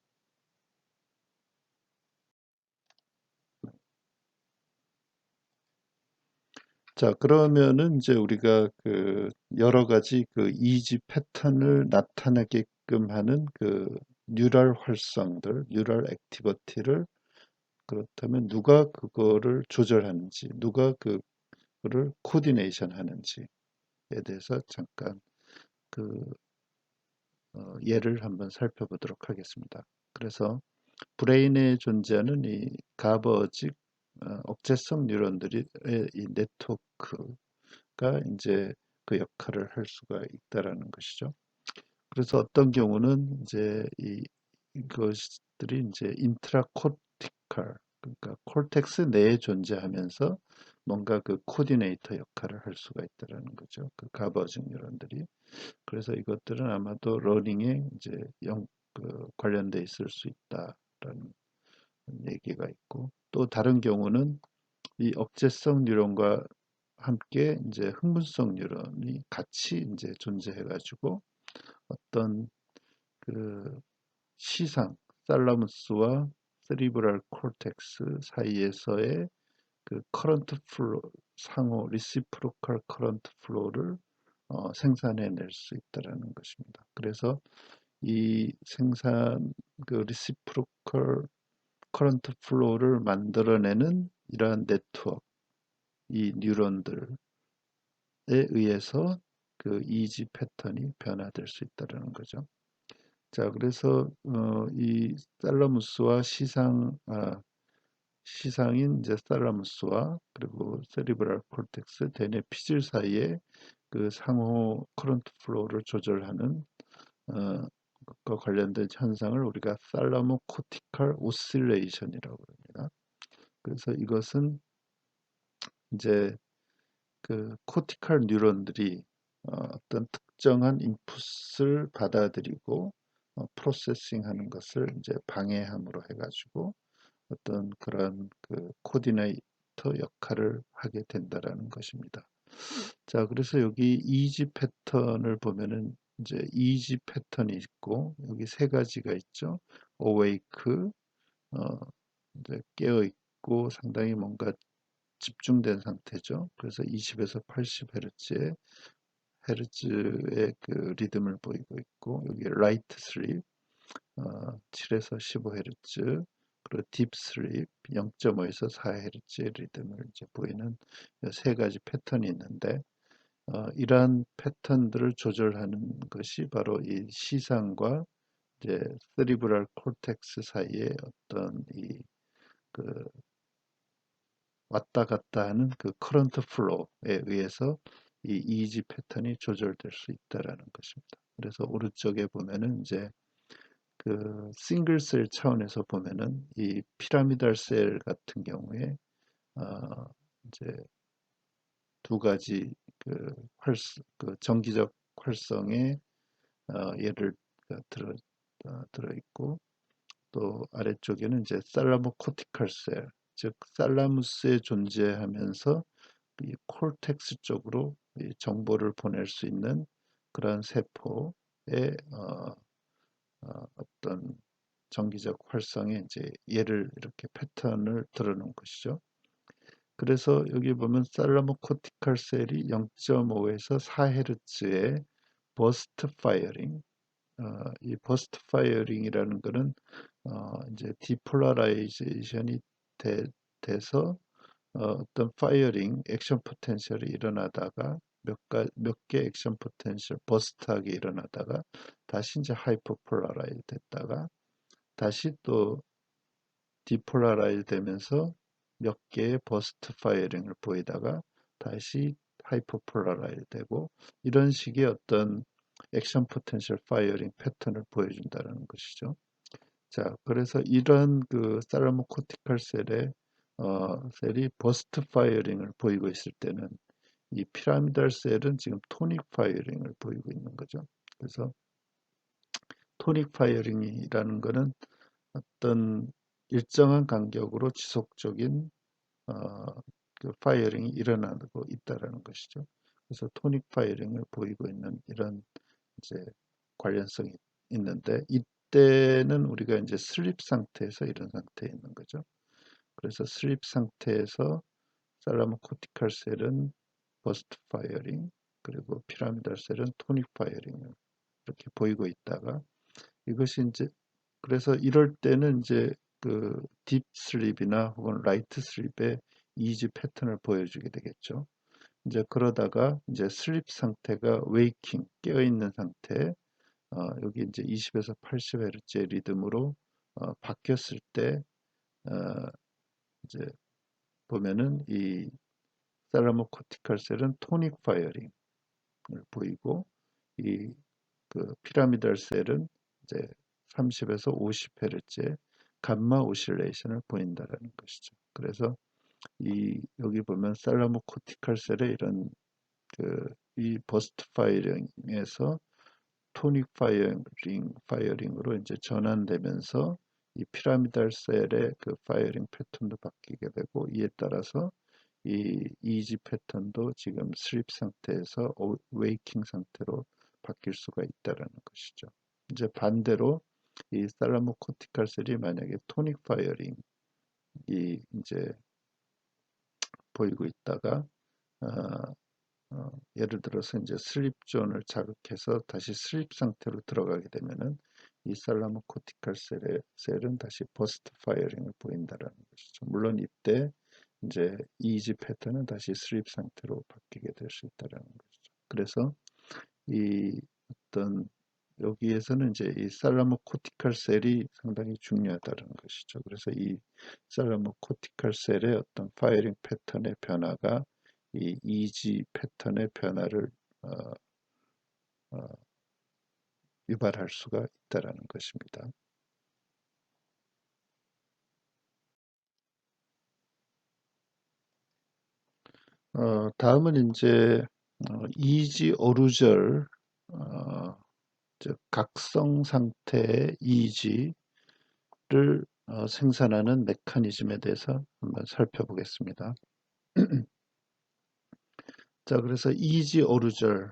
자, 그러면은 이제 우리가 그 여러 가지 그 이지 패턴을 나타내게끔 하는 그 뉴럴 활성들, 뉴럴 액티비티를 그렇다면 누가 그거를 조절하는지, 누가 그거를 코디네이션 하는지에 대해서 잠깐 그 예를 한번 살펴보도록 하겠습니다. 그래서 브레인에 존재하는 이 가버직 억제성 뉴런들의 이 네트워크가 이제 그 역할을 할 수가 있다라는 것이죠. 그래서 어떤 경우는 이제 이것들이 이제 인트라코티칼 그러니까 콜텍스 내에 존재하면서 뭔가 그 코디네이터 역할을 할 수가 있다라는 거죠. 그 가버직 뉴런들이. 그래서 이것들은 아마도 러닝에 이제 관련돼 있을 수 있다라는 얘기가 있고 또 다른 경우는 이 억제성 뉴런과 함께 이제 흥분성 뉴런이 같이 이제 존재해 가지고 어떤 그 시상 살라무스와 세리브랄 콜텍스 사이에서의 그 커런트 플로 상호 리시프로컬 커런트 플로우를 생산해낼 수 있다라는 것입니다. 그래서 이 생산 그 리시프로컬 커런트 플로우를 만들어내는 이러한 네트워크, 이 뉴런들에 의해서 그 이지 패턴이 변화될 수 있다는 거죠. 자, 그래서 이 살라무스와 시상인 이제 살라무스와 그리고 세리브랄 콜텍스, 대뇌 피질 사이에 그 상호 커런트 플로우를 조절하는 어, 그 관련된 현상을 우리가 살라모 코티칼 오실레이션이라고 합니다. 그래서 이것은 이제 그 코티칼 뉴런들이 어떤 특정한 인풋을 받아들이고 프로세싱하는 것을 이제 방해함으로 해가지고 어떤 그런 그 코디네이터 역할을 하게 된다라는 것입니다. 자, 그래서 여기 이지 패턴을 보면은 이제 이지 패턴이 있고 여기 세 가지가 있죠. awake, 어, 이제 깨어 있고 상당히 뭔가 집중된 상태죠. 그래서 20에서 80Hz의 그 리듬을 보이고 있고 여기 라이트 슬립 7에서 15Hz 그리고 딥 슬립 0.5에서 4Hz의 리듬을 이제 보이는 세 가지 패턴이 있는데 이러한 패턴들을 조절하는 것이 바로 이 시상과 이제 세리브랄 콜텍스 사이의 어떤 그 왔다 갔다 하는 그 커런트 플로우에 의해서 이 이지 패턴이 조절될 수 있다라는 것입니다. 그래서 오른쪽에 보면은 이제 그 싱글셀 차원에서 보면은 이 피라미달 셀 같은 경우에 어 이제 두 가지 그 정기적 활성의 예를 들어 들어 있고 또 아래쪽에는 이제 살라모 코티칼 셀, 즉 살라무스에 존재하면서 이 콜텍스 쪽으로 이 정보를 보낼 수 있는 그런 세포의 어떤 정기적 활성에 이제 얘를 이렇게 패턴을 드러놓은 것이죠. 그래서 여기 보면 살라모 코티칼 셀이 0.5에서 4Hz의 버스트 파이어링, 이 버스트 파이어링이라는 것은 이제 디폴라라이제이션이 돼서 어떤 파이어링 액션 포텐셜이 일어나다가 몇 개 액션 포텐셜 버스트하게 일어나다가 다시 이제 하이퍼폴라라이즈 됐다가 다시 또 디폴라라이즈 되면서 몇 개의 버스트 파이어링을 보이다가 다시 하이퍼폴라라이즈 되고 이런 식의 어떤 액션 포텐셜 파이어링 패턴을 보여준다는 것이죠. 자, 그래서 이런 그 살라모 코티칼 셀이 버스트 파이어링을 보이고 있을 때는 이 피라미달 셀은 지금 토닉 파이어링을 보이고 있는 거죠. 그래서 토닉 파이어링이라는 것은 어떤 일정한 간격으로 지속적인 어, 그 파이어링이 일어나고 있다라는 것이죠. 그래서 토닉 파이어링을 보이고 있는 이런 이제 관련성이 있는데 이때는 우리가 이제 슬립 상태에서 이런 상태에 있는 거죠. 그래서 슬립 상태에서 살라모 코티칼 셀은 버스트 파이어링 그리고 피라미달 셀은 토닉 파이어링을 이렇게 보이고 있다가 이것이 이제 그래서 이럴 때는 이제 그 딥 슬립이나 혹은 라이트 슬립의 이지 패턴을 보여주게 되겠죠. 이제 그러다가 이제 슬립 상태가 웨이킹 깨어 있는 상태 여기 이제 20에서 80Hz의 리듬으로 바뀌었을 때 어, 이제 보면은 이 살라모 코티칼 셀은 토닉 파이어링을 보이고 이 그 피라미달 셀은 이제 30에서 50Hz의 감마 오실레이션을 보인다라는 것이죠. 그래서 이 여기 보면 살라모 코티칼 셀의 이런 그 이 버스트 파이어링에서 토닉 파이어링으로 이제 전환되면서 이 피라미달 셀의 그 파이어링 패턴도 바뀌게 되고 이에 따라서 이 이지 패턴도 지금 슬립 상태에서 웨이킹 상태로 바뀔 수가 있다라는 것이죠. 이제 반대로 이 살라모 코티칼 셀이 만약에 토닉 파이어링이 이제 보이고 있다가 어, 예를 들어서 이제 슬립 존을 자극해서 다시 슬립 상태로 들어가게 되면은 이 살라모 코티칼 셀은 다시 버스트 파이어링을 보인다라는 것이죠. 물론 이때 이제 이지 패턴은 다시 슬립 상태로 바뀌게 될 수 있다라는 것이죠. 그래서 이 어떤 여기에서는 이제 이 살라모 코티칼 셀이 상당히 중요하다는 것이죠. 그래서 이 살라모 코티칼 셀의 어떤 파이어링 패턴의 변화가 이 이지 패턴의 변화를 어, 어, 유발할 수가 있다라는 것입니다. 다음은 이제 이지 오루절 어, 즉 각성 상태의 이지를 생산하는 메커니즘에 대해서 한번 살펴보겠습니다. 자, 그래서 이지 오루절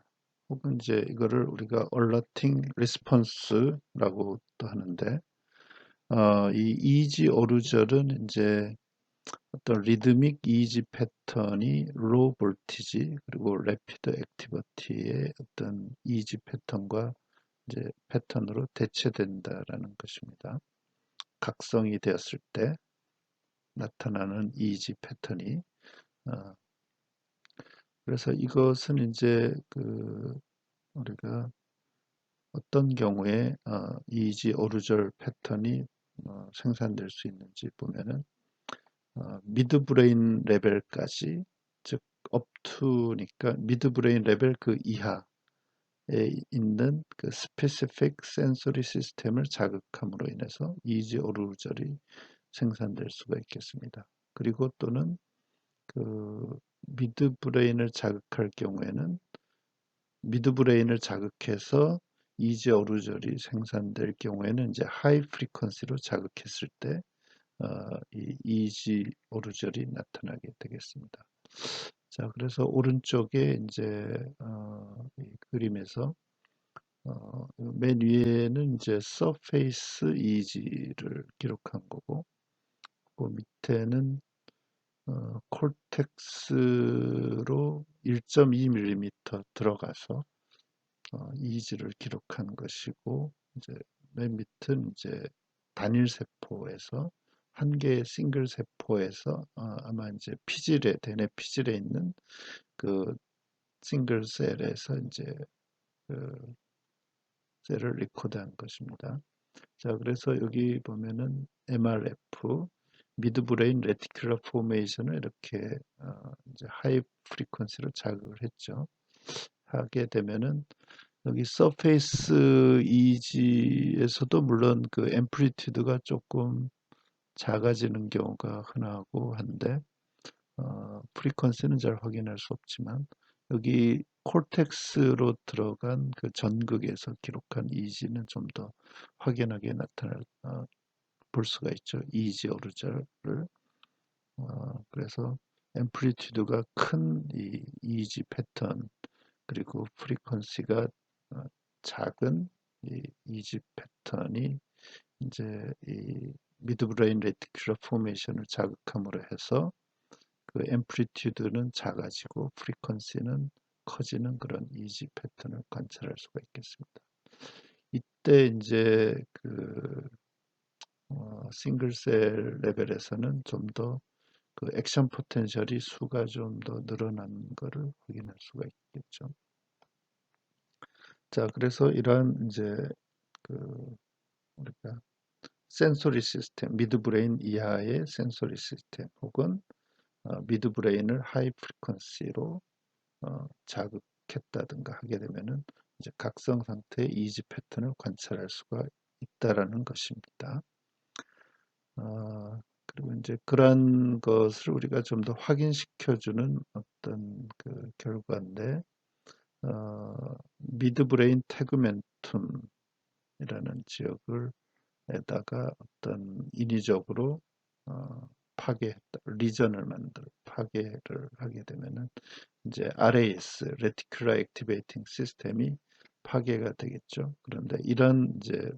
혹은 이제 이거를 우리가 얼러팅 리스폰스라고 또 하는데 이 이지 오루절은 이제 어떤 리드믹 이지 패턴이 로우 볼티지 그리고 래피드 액티비티의 어떤 이지 패턴과 이제 패턴으로 대체된다라는 것입니다. 각성이 되었을 때 나타나는 이지 패턴이 어, 그래서 이것은 이제 그 우리가 어떤 경우에 이지 오루절 패턴이 생산될 수 있는지 보면은 미드 브레인 레벨까지 즉 업투니까 미드 브레인 레벨 그 이하에 있는 그 스페시픽 센소리 시스템을 자극함으로 인해서 이지 오루절이 생산될 수가 있겠습니다. 그리고 또는 그 미드 브레인을 자극할 경우에는 미드 브레인을 자극해서 이지 오루절이 생산될 경우에는 이제 하이 프리퀀시로 자극했을 때 이 이지 오루절이 나타나게 되겠습니다. 자, 그래서 오른쪽에 이제 이 그림에서 맨 위에는 이제 surface EEG를 기록한 거고, 그 밑에는 콜텍스로 1.2mm 들어가서 EEG를 기록한 것이고, 이제 맨 밑은 이제 단일 세포에서 한 개의 싱글 세포에서 아마 이제 피질에 대뇌 피질에 있는 그 싱글 셀에서 이제 그 셀을 리코드한 것입니다. 자, 그래서 여기 보면은 MRF, 미드브레인 레티큘러 포메이션을 이렇게 이제 하이 프리퀀시로 자극을 했죠. 하게 되면은 여기 서페이스 이지에서도 물론 그 앰플리튜드가 조금 작아지는 경우가 흔하고 한데 프리퀀시는 잘 확인할 수 없지만 여기 콜텍스로 들어간 그 전극에서 기록한 이지는 좀 더 확연하게 나타날 볼 수가 있죠. 이지 오르절을 그래서 앰플리튜드가 큰 이 이지 패턴 그리고 프리퀀시가 작은 이 이지 패턴이 이제 이 미드브레인 레티큘러 포메이션을 자극함으로 해서 그 앰플리튜드는 작아지고 프리퀀시는 커지는 그런 이지 패턴을 관찰할 수가 있겠습니다. 이때 이제 그 싱글셀 레벨에서는 좀 더 그 액션 포텐셜이 수가 좀 더 늘어난 것을 확인할 수가 있겠죠. 자, 그래서 이러한 이제 그 우리가 센소리 시스템, 미드브레인 이하의 센소리 시스템 혹은 미드브레인을 하이 프리퀀시로 자극했다든가 하게 되면은 이제 각성 상태의 이지 패턴을 관찰할 수가 있다라는 것입니다. 그리고 이제 그런 것을 우리가 좀 더 확인시켜주는 어떤 그 결과인데, 미드브레인 태그멘툼이라는 지역을 에다가 어떤 인위적으로 파괴했다, 리전을 만들어 파괴를 하게 되면은 이제 RAS, Reticular Activating System이 파괴가 되겠죠. 그런데 이런 이제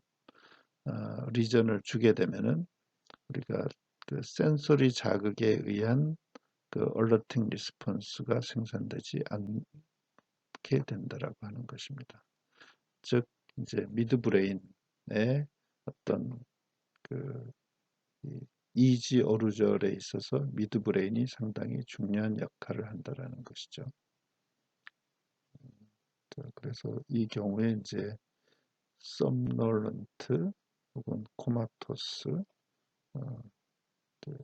리전을 주게 되면은 우리가 그 센소리 자극에 의한 그 얼러팅 리스폰스가 생산되지 않게 된다라고 하는 것입니다. 즉 이제 미드브레인의 어떤 그 이지 어루절에 있어서 미드브레인이 상당히 중요한 역할을 한다라는 것이죠. 그래서 이 경우에 이제 썸널런트 혹은 코마토스 어, 그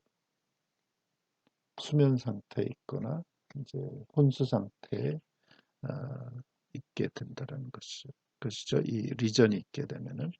수면 상태에 있거나 이제 혼수 상태에 어, 있게 된다는 것이죠. 이 리전이 있게 되면은